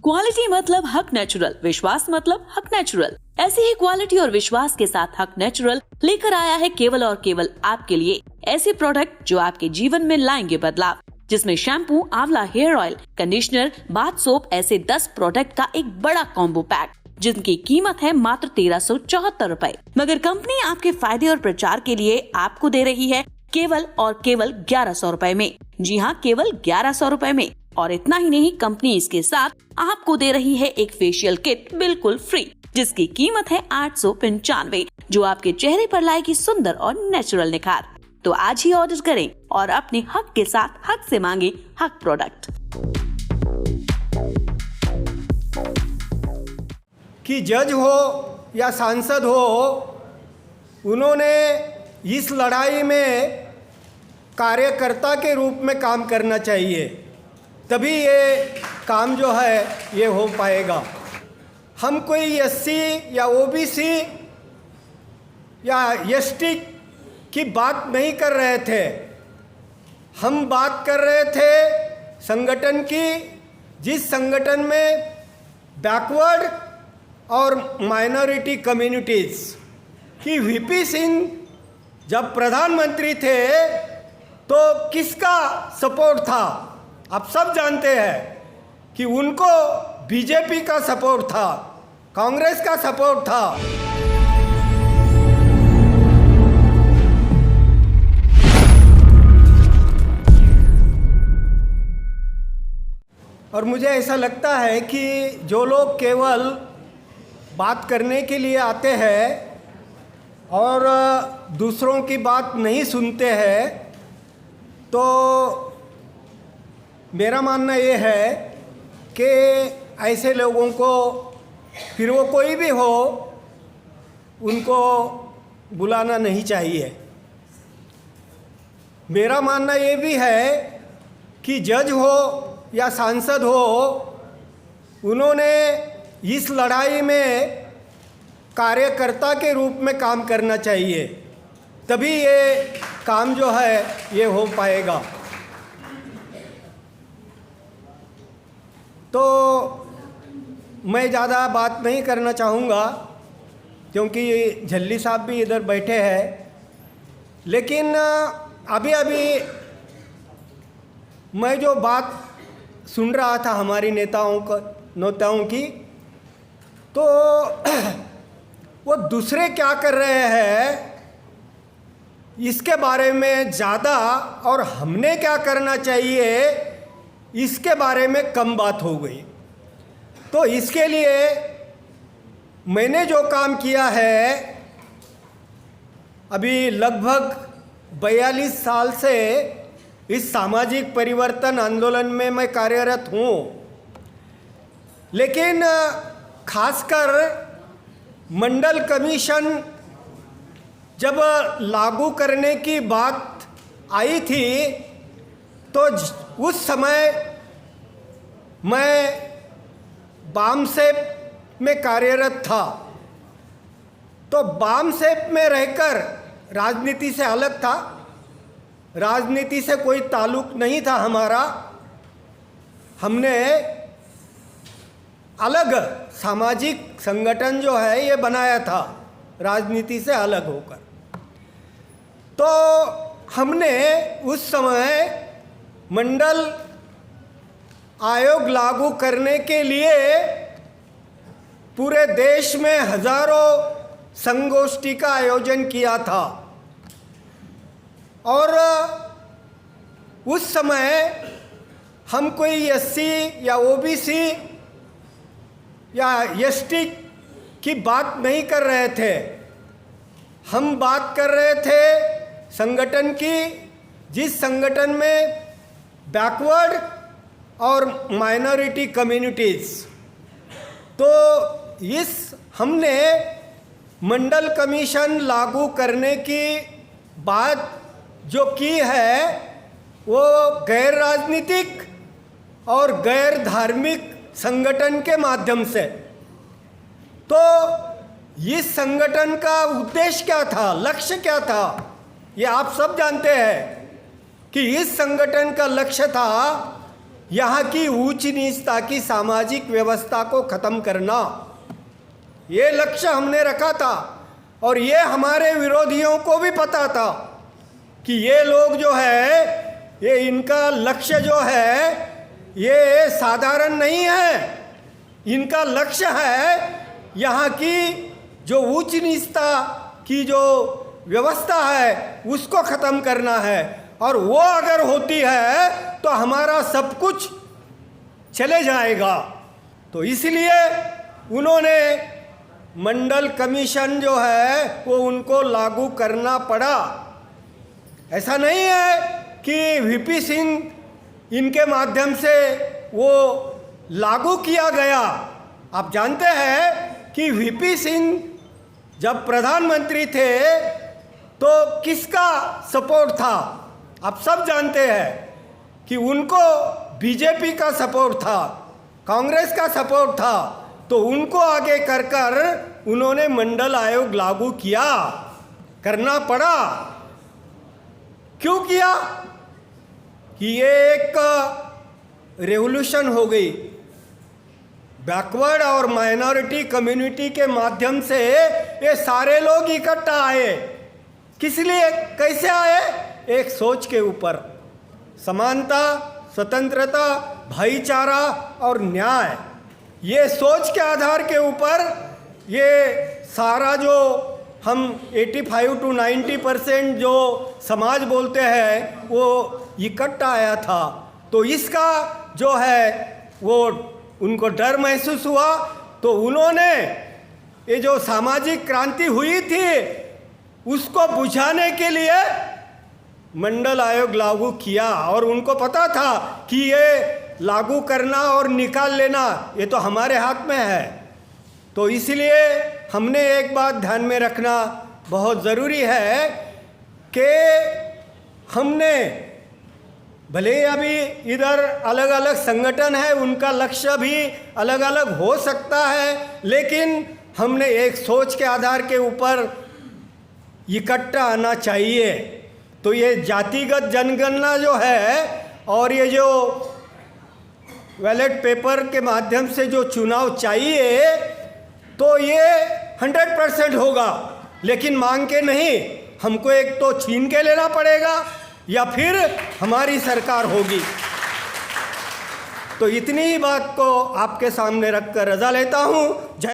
Quality मतलब हक natural, विश्वास मतलब हक नेचुरल। ऐसी ही क्वालिटी और विश्वास के साथ हक नेचुरल लेकर आया है केवल और केवल आपके लिए ऐसे प्रोडक्ट जो आपके जीवन में लाएंगे बदलाव, जिसमें शैम्पू, आंवला hair oil, conditioner, bath soap ऐसे 10 प्रोडक्ट का एक बड़ा कॉम्बो पैक, जिनकी कीमत है मात्र 1374 रुपए। मगर कंपनी आपके फायदे और प्रचार के लिए आपको दे रही है केवल और केवल 1100 रुपए में। जी हाँ, केवल 1100 रुपए में। और इतना ही नहीं, कंपनी इसके साथ आपको दे रही है एक फेशियल किट बिल्कुल फ्री, जिसकी कीमत है 895, जो आपके चेहरे पर लाएगी सुंदर और नेचुरल निखार। तो आज ही ऑर्डर करें और अपने हक के साथ हक से मांगे हक प्रोडक्ट। कि जज हो या सांसद हो, उन्होंने इस लड़ाई में कार्यकर्ता के रूप में काम करना चाहिए, तभी ये काम जो है ये हो पाएगा। हम कोई एससी या ओबीसी या एसटी की बात नहीं कर रहे थे, हम बात कर रहे थे संगठन की, जिस संगठन में बैकवर्ड और माइनॉरिटी कम्युनिटीज़ की वीपी सिंह जब प्रधानमंत्री थे तो किसका सपोर्ट था? आप सब जानते हैं कि उनको बीजेपी का सपोर्ट था, कांग्रेस का सपोर्ट था। और मुझे ऐसा लगता है कि जो लोग केवल बात करने के लिए आते हैं और दूसरों की बात नहीं सुनते हैं, तो मेरा मानना ये है कि ऐसे लोगों को, फिर वो कोई भी हो, उनको बुलाना नहीं चाहिए। मेरा मानना ये भी है कि जज हो या सांसद हो, उन्होंने इस लड़ाई में कार्यकर्ता के रूप में काम करना चाहिए, तभी ये काम जो है ये हो पाएगा। तो मैं ज़्यादा बात नहीं करना चाहूँगा क्योंकि झल्ली साहब भी इधर बैठे हैं, लेकिन अभी मैं जो बात सुन रहा था हमारी नेताओं की, तो वो दूसरे क्या कर रहे हैं इसके बारे में ज़्यादा, और हमने क्या करना चाहिए इसके बारे में कम बात हो गई। तो इसके लिए मैंने जो काम किया है, अभी लगभग 42 साल से इस सामाजिक परिवर्तन आंदोलन में मैं कार्यरत हूँ, लेकिन खासकर मंडल कमीशन जब लागू करने की बात आई थी, तो उस समय मैं बामसेप में कार्यरत था। तो बामसेप में रहकर राजनीति से अलग था, राजनीति से कोई ताल्लुक नहीं था हमारा। हमने अलग सामाजिक संगठन जो है ये बनाया था राजनीति से अलग होकर। तो हमने उस समय मंडल आयोग लागू करने के लिए पूरे देश में हजारों संगोष्ठी का आयोजन किया था, और उस समय हम कोई एससी या ओबीसी या एसटी की बात नहीं कर रहे थे, हम बात कर रहे थे संगठन की, जिस संगठन में बैकवर्ड और माइनॉरिटी कम्युनिटीज़, तो हमने मंडल कमीशन लागू करने की बात जो की है वो गैर राजनीतिक और गैर धार्मिक संगठन के माध्यम से। तो इस संगठन का उद्देश्य क्या था, लक्ष्य क्या था, ये आप सब जानते हैं कि इस संगठन का लक्ष्य था यहाँ की ऊंच नीचता की सामाजिक व्यवस्था को ख़त्म करना, ये लक्ष्य हमने रखा था। और ये हमारे विरोधियों को भी पता था कि ये लोग जो है, ये इनका लक्ष्य जो है ये साधारण नहीं है। इनका लक्ष्य है यहाँ की जो ऊंच नीचता की जो व्यवस्था है उसको ख़त्म करना है। और वो अगर होती है तो हमारा सब कुछ चले जाएगा। तो इसलिए उन्होंने मंडल कमीशन जो है वो उनको लागू करना पड़ा। ऐसा नहीं है कि वीपी सिंह इनके माध्यम से वो लागू किया गया। आप जानते हैं कि वीपी सिंह जब प्रधानमंत्री थे तो किसका सपोर्ट था? आप सब जानते हैं कि उनको बीजेपी का सपोर्ट था, कांग्रेस का सपोर्ट था। तो उनको आगे कर कर उन्होंने मंडल आयोग लागू किया, करना पड़ा। क्यों किया? कि ये एक रेवोल्यूशन हो गई। बैकवर्ड और माइनॉरिटी कम्युनिटी के माध्यम से ये सारे लोग इकट्ठा आए। किस लिए, कैसे आए? एक सोच के ऊपर, समानता, स्वतंत्रता, भाईचारा और न्याय, ये सोच के आधार के ऊपर ये सारा जो हम 85 to 90% जो समाज बोलते हैं वो इकट्ठा आया था। तो इसका जो है वो उनको डर महसूस हुआ। तो उन्होंने ये जो सामाजिक क्रांति हुई थी उसको बुझाने के लिए मंडल आयोग लागू किया। और उनको पता था कि ये लागू करना और निकाल लेना ये तो हमारे हाथ में है। तो इसलिए हमने एक बात ध्यान में रखना बहुत ज़रूरी है कि हमने भले ही अभी इधर अलग अलग संगठन है, उनका लक्ष्य भी अलग अलग हो सकता है, लेकिन हमने एक सोच के आधार के ऊपर इकट्ठा आना चाहिए। तो ये जातिगत जनगणना जो है और ये जो बैलेट पेपर के माध्यम से जो चुनाव चाहिए तो ये 100% होगा, लेकिन मांग के नहीं। हमको एक तो छीन के लेना पड़ेगा या फिर हमारी सरकार होगी। तो इतनी ही बात को आपके सामने रखकर रजा लेता हूँ। जय